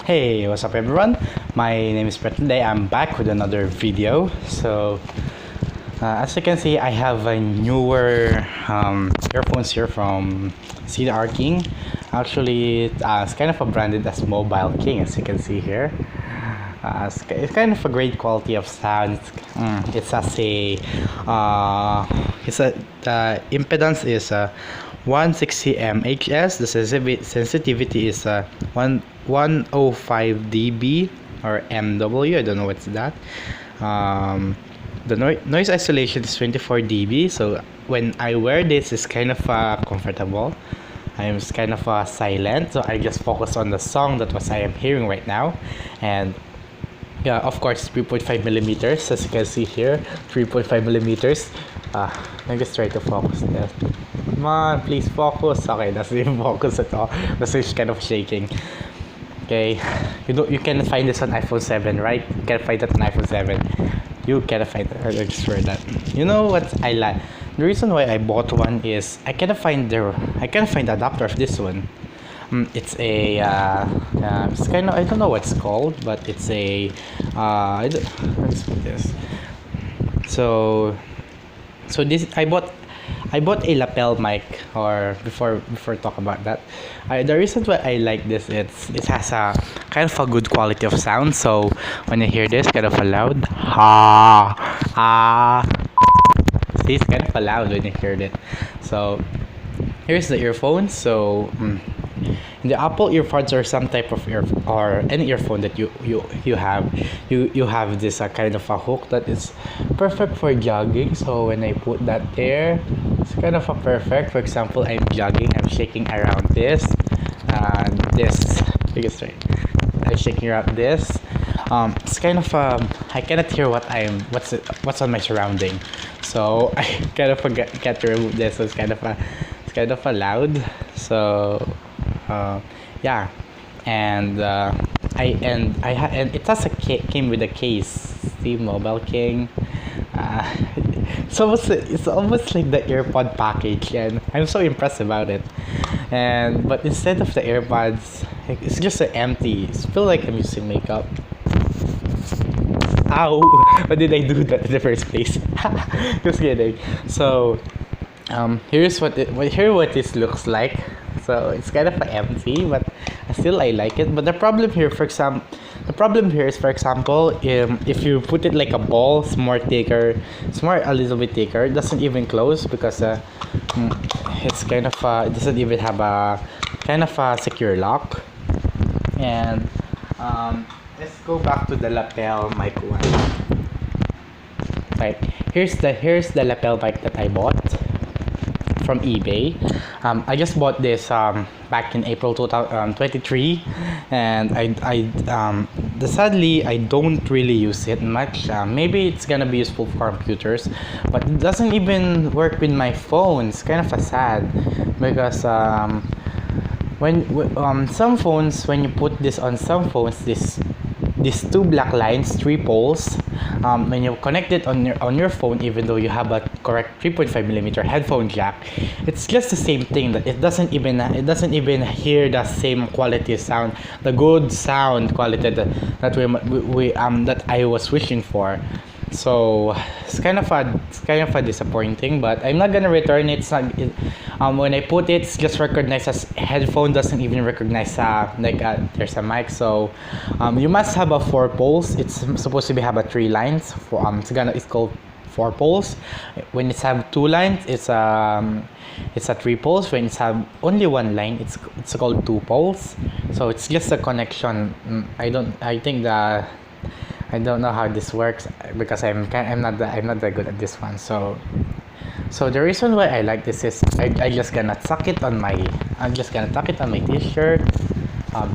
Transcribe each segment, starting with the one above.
Hey, what's up everyone? My name is Brett. Today I'm back with another video. As you can see, I have a newer earphones here from CDRKING. Actually, it's kind of branded as Mobile King, as you can see here. It's kind of a great quality of sound. The impedance is 160 mHz. The sensitivity is 105 dB or MW. I don't know what's that. The noise isolation is 24 dB. So when I wear this, it's kind of comfortable. I'm kind of silent, so I just focus on the song that I am hearing right now. And yeah, of course, 3.5 millimeters, as you can see here, 3.5 millimeters. I just try to focus there. Come on, please focus. Okay, that's the focus at all. That's just kind of shaking. Okay, you can find this on iPhone 7, right? You can find that on iPhone 7. You can find it. I just swear that. You know what I like? The reason why I bought one is I can't find the adapter of this one. It's a it's kind of, I don't know what it's called, but it's a let's put this. So this I bought a lapel mic. Or before talk about that, the reason why I like this, it has a kind of a good quality of sound. So when you hear this, kind of a loud see, it's kind of a loud when you hear it. So here's the earphones. So the Apple earphones or some type of or any earphone that you have this kind of a hook that is perfect for jogging. So when I put that there, it's kind of a perfect. For example, I'm jogging, I'm shaking around this, biggest right. I'm shaking around this. It's kind of I cannot hear what's on my surrounding. So I kind of get to remove this. So it's kind of a loud. So yeah, and it has came with a case. See, Mobile King. It's almost like the AirPod package, and I'm so impressed about it. But instead of the AirPods, it's just empty. It feels like I'm using makeup. Ow! Why did I do that in the first place? Just kidding. So here's what this looks like. So it's kind of empty, but still I like it. But the problem here, is, for example, if you put it like a ball, it's more a little bit thicker. It doesn't even close because it's kind of it doesn't even have a kind of a secure lock. And let's go back to the lapel mic one. Right, here's the lapel mic that I bought from eBay. I just bought this back in April 2023, and sadly I don't really use it much. Maybe it's gonna be useful for computers, but it doesn't even work with my phone. It's kind of sad because when some phones, when you put this on some phones, these two black lines, three poles, when you connect it on your phone, even though you have a correct 3.5 millimeter headphone jack, it's just the same thing. That it doesn't even hear the same quality sound, the good sound quality that I was wishing for. So it's kind of a disappointing, but I'm not gonna return it. It's not when I put it, it's just recognized as headphone, doesn't even recognize there's a mic. So you must have a 4 poles. It's supposed to have a 3 lines. It's called 4 poles. When it's have 2 lines, it's a 3 poles. When it's have only 1 line, it's called 2 poles. So it's just a connection. I don't know how this works because I'm not that good at this one. So the reason why I like this is I just gonna tuck it on my t-shirt.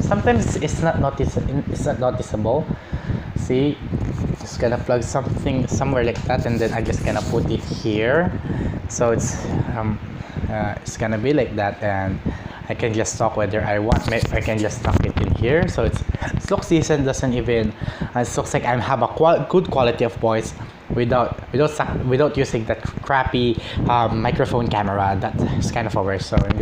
Sometimes it's not noticeable. See, just gonna plug something somewhere like that, and then I just gonna put it here. So it's gonna be like that, and I can just talk whether I want. I can just tuck it in here. So it looks decent. Doesn't even. It looks like I have a good quality of voice. without using that crappy microphone camera. That's kind of a worse. So I'm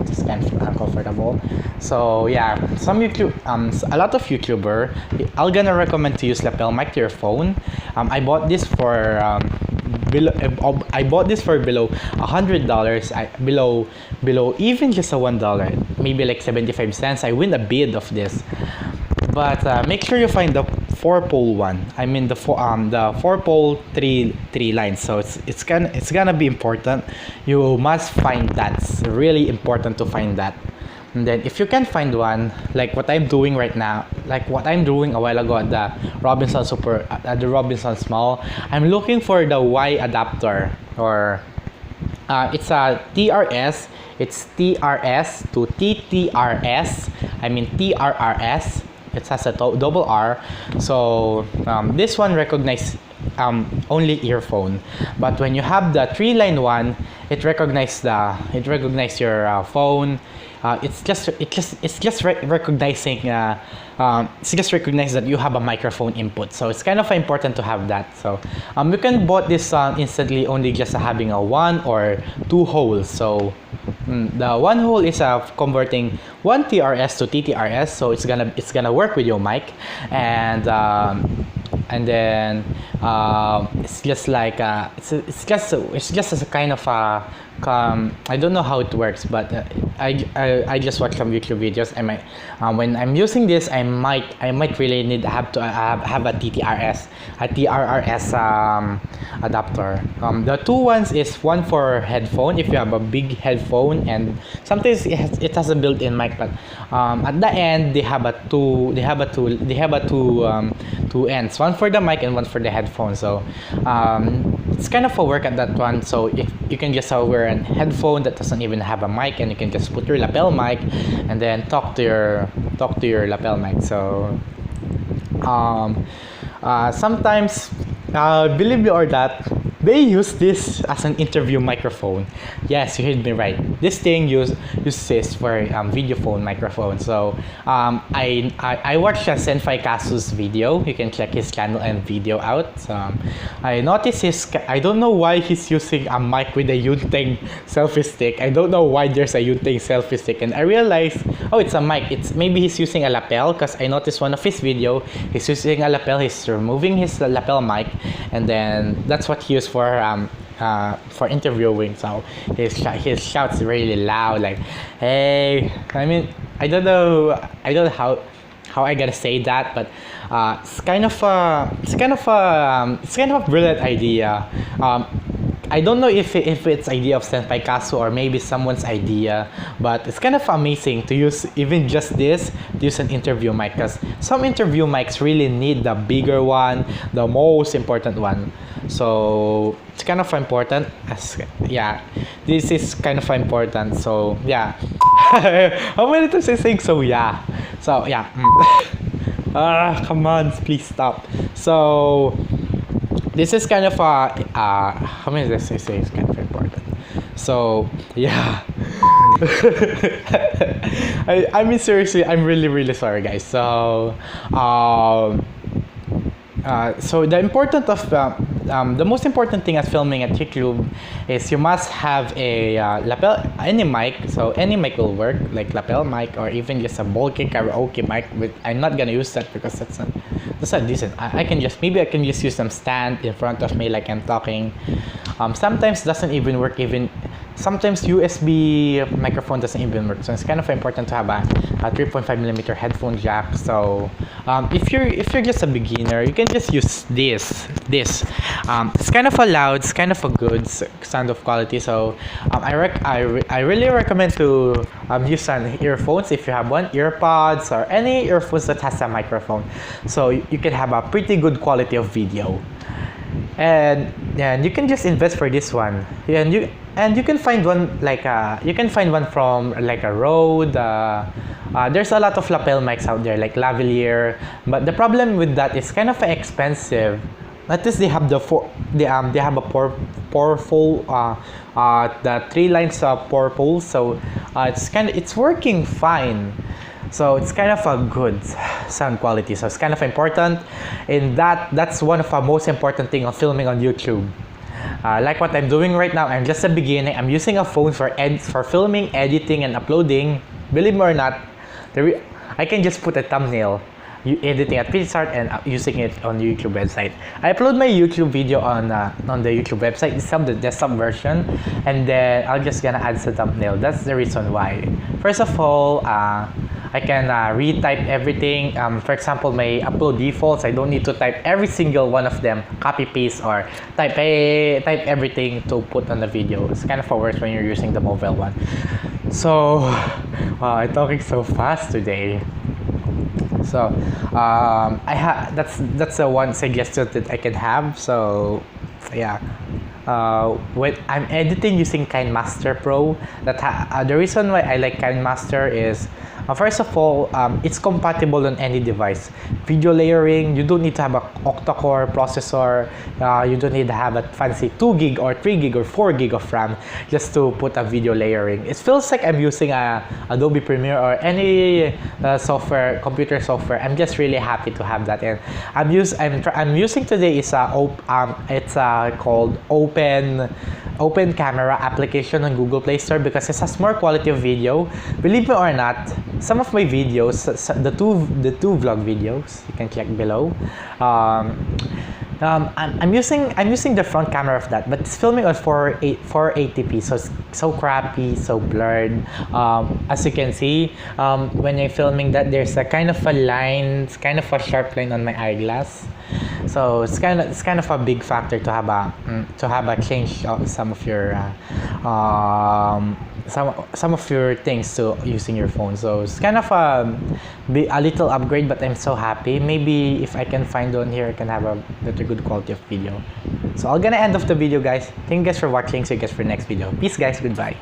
just kind of uncomfortable. So yeah, a lot of YouTuber are gonna recommend to use lapel mic to your phone. I bought this for I bought this for below $100. Below even just a $1, maybe like 75 cents. I win a bid of this. But make sure you find the 4-pole one. I mean the 4-pole three lines. So it's gonna be important. You must find that. It's really important to find that. And then if you can find one, like what I'm doing right now, like what I'm doing a while ago at the Robinson Small, I'm looking for the Y adapter, or it's a TRS. It's TRS to TTRS. I mean TRRS. It has a double R. So this one recognizes only earphone, but when you have the 3-line one, it recognizes your phone. It's just recognizing that you have a microphone input. So it's kind of important to have that. So you can bought this instantly only just having a 1 or 2 holes. So the 1 hole is converting one TRS to TTRS. So it's gonna work with your mic, and then it's just like it's just as a kind of a I don't know how it works, but I just watched some YouTube videos. I might when I'm using this, I might really need have a TRRS adapter. The 2 ones is one for headphone if you have a big headphone, and sometimes it has a built-in mic, but at the end they have two ends, one for the mic and one for the headphone. So it's kind of a work at that one. So if you can just wear a headphone that doesn't even have a mic, and you can just put your lapel mic and then talk to your lapel mic. So sometimes, believe me or not, they use this as an interview microphone. Yes, you heard me right. This thing uses for video phone microphone. So I watched a Senpai Kazu's video. You can check his channel and video out. I noticed I don't know why he's using a mic with a Yungteng selfie stick. I don't know why there's a Yungteng selfie stick, and I realized, oh, it's a mic. Maybe he's using a lapel, because I noticed one of his video he's using a lapel. He's removing his lapel mic, and then that's what he used for interviewing. So his shouts really loud, like, hey. I mean, I don't know how I gotta say that, but it's kind of a brilliant idea. I don't know if it's idea of Senpai Kazu or maybe someone's idea, but it's kind of amazing to use even just this, to use an interview mic, because some interview mics really need the bigger one, the most important one. So it's kind of important. Yeah, this is kind of important. So yeah, how many times I saying so yeah? So yeah. Come on, please stop. So this is kind of how many times I say it's kind of important. So yeah. I mean, seriously, I'm really sorry, guys. So so the most important thing at filming at YouTube is you must have a lapel, any mic. So any mic will work, like lapel mic, or even just a bulky karaoke mic. But I'm not gonna use that because that's not decent. I can just use some stand in front of me like I'm talking. Sometimes doesn't even work. Sometimes USB microphone doesn't even work. So it's kind of important to have a 3.5mm headphone jack. So if you're just a beginner, you can just use this. It's kind of a loud, it's kind of a good sound of quality. So I really recommend to use an earphones if you have one, earpods or any earphones that has a microphone. So you can have a pretty good quality of video. And you can just invest for this one. And you can find one from like a Rode. There's a lot of lapel mics out there like lavalier, but the problem with that is kind of expensive. At least they have they have a powerful the 3 lines of purple, so it's working fine. So it's kind of a good. sound quality. So it's kind of important, and that's one of the most important thing of filming on YouTube. Like what I'm doing right now, I'm just a beginning. I'm using a phone for filming, editing, and uploading. Believe me or not, I can just put a thumbnail, editing at PixArt and using it on the YouTube website. I upload my YouTube video on the YouTube website. It's the desktop version, and then I'm just gonna add the thumbnail. That's the reason why. First of all, I can retype everything. For example, my upload defaults, I don't need to type every single one of them, copy paste or type everything to put on the video. It's kind of worse when you're using the mobile one. So, wow, I'm talking so fast today. So, that's the one suggestion that I can have. So, yeah. When I'm editing using KineMaster Pro, the reason why I like KineMaster is, first of all, it's compatible on any device. Video layering, you don't need to have a octa-core processor. You don't need to have a fancy 2 gig or 3 gig or 4 gig of RAM just to put a video layering. It feels like I'm using Adobe Premiere or any computer software. I'm just really happy to have that. And I'm using today is it's called Open Camera application on Google Play Store because it has more quality of video. Believe me or not, some of my videos, the two vlog videos, you can check below. I'm using the front camera of that, but it's filming on 480p, so it's so crappy, so blurred. As you can see, when I'm filming that, there's a kind of a line, it's kind of a sharp line on my eyeglass. So it's kind of a big factor to have a change of some of your some of your things to using your phone. So it's kind of a little upgrade, but I'm so happy. Maybe if I can find on here, I can have a better good quality of video. So I'm gonna end off the video, guys. Thank you guys for watching. See you guys for the next video. Peace, guys. Goodbye.